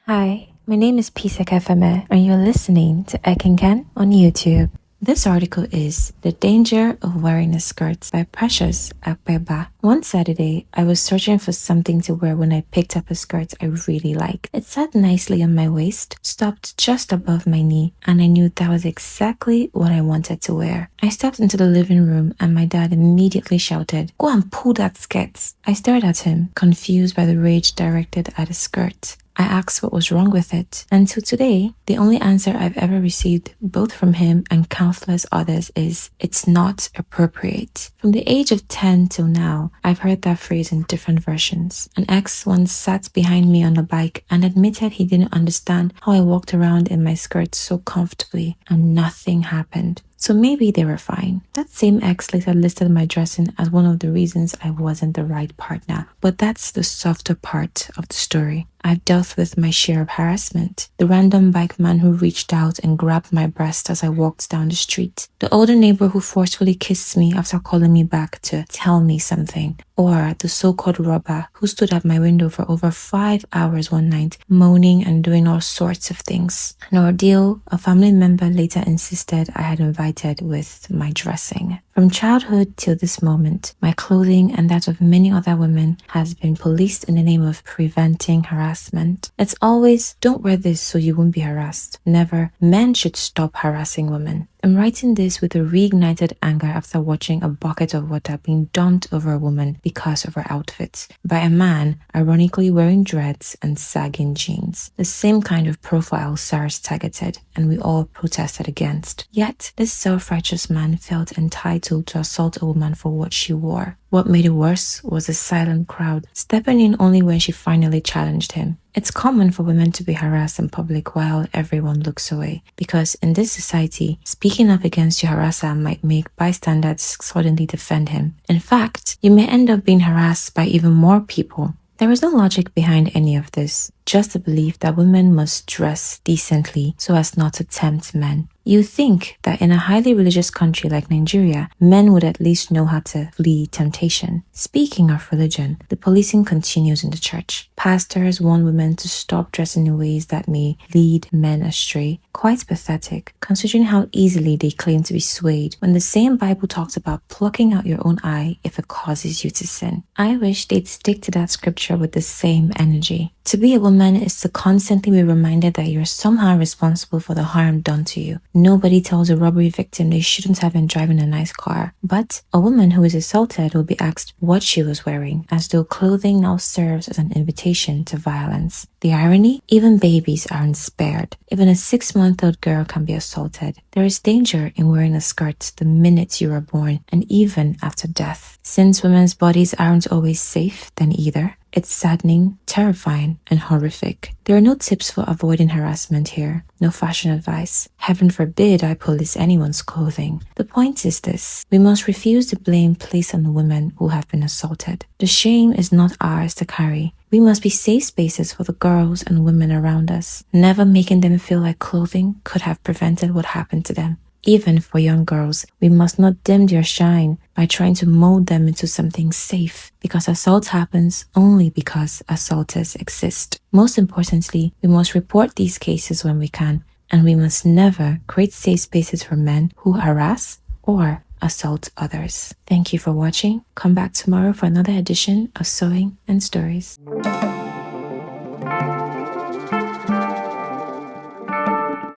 Hi, my name is Pisek Efeme, and you're listening to Ekinken on YouTube. This article is The Danger of Wearing a Skirt by Precious Akpeba. One Saturday, I was searching for something to wear when I picked up a skirt I really liked. It sat nicely on my waist, stopped just above my knee, and I knew that was exactly what I wanted to wear. I stepped into the living room and my dad immediately shouted, "Go and pull that skirt." I stared at him, confused by the rage directed at a skirt. I asked what was wrong with it. And till today, the only answer I've ever received, both from him and countless others, is it's not appropriate. From the age of 10 till now, I've heard that phrase in different versions. An ex once sat behind me on a bike and admitted he didn't understand how I walked around in my skirt so comfortably, and nothing happened. So maybe they were fine. That same ex later listed my dressing as one of the reasons I wasn't the right partner. But that's the softer part of the story. I've dealt with my share of harassment. The random bike man who reached out and grabbed my breast as I walked down the street. The older neighbor who forcefully kissed me after calling me back to tell me something. Or the so-called robber who stood at my window for over 5 hours one night, moaning and doing all sorts of things. An ordeal a family member later insisted I had invited with my dressing. From childhood till this moment, my clothing and that of many other women has been policed in the name of preventing harassment. It's always, don't wear this so you won't be harassed. Never, men should stop harassing women. I'm writing this with a reignited anger after watching a bucket of water being dumped over a woman because of her outfit by a man ironically wearing dreads and sagging jeans. The same kind of profile SARS targeted and we all protested against. Yet, this self-righteous man felt entitled to assault a woman for what she wore. What made it worse was a silent crowd, stepping in only when she finally challenged him. It's common for women to be harassed in public while everyone looks away, because in this society, speaking up against your harasser might make bystanders suddenly defend him. In fact, you may end up being harassed by even more people. There is no logic behind any of this, just the belief that women must dress decently so as not to tempt men. You think that in a highly religious country like Nigeria, men would at least know how to flee temptation. Speaking of religion, the policing continues in the church. Pastors warn women to stop dressing in ways that may lead men astray. Quite pathetic, considering how easily they claim to be swayed when the same Bible talks about plucking out your own eye if it causes you to sin. I wish they'd stick to that scripture with the same energy. To be a woman is to constantly be reminded that you're somehow responsible for the harm done to you. Nobody tells a robbery victim they shouldn't have been driving a nice car. But a woman who is assaulted will be asked what she was wearing, as though clothing now serves as an invitation to violence. The irony? Even babies aren't spared. Even a 6-month-old girl can be assaulted. There is danger in wearing a skirt the minute you are born and even after death. Since women's bodies aren't always safe, then either. It's saddening, terrifying, and horrific. There are no tips for avoiding harassment here. No fashion advice. Heaven forbid I police anyone's clothing. The point is this: we must refuse the blame placed on the women who have been assaulted. The shame is not ours to carry. We must be safe spaces for the girls and women around us, never making them feel like clothing could have prevented what happened to them. Even for young girls, we must not dim their shine by trying to mold them into something safe, because assault happens only because assaulters exist. Most importantly, we must report these cases when we can, and we must never create safe spaces for men who harass or assault others. Thank you for watching. Come back tomorrow for another edition of Sewing and Stories.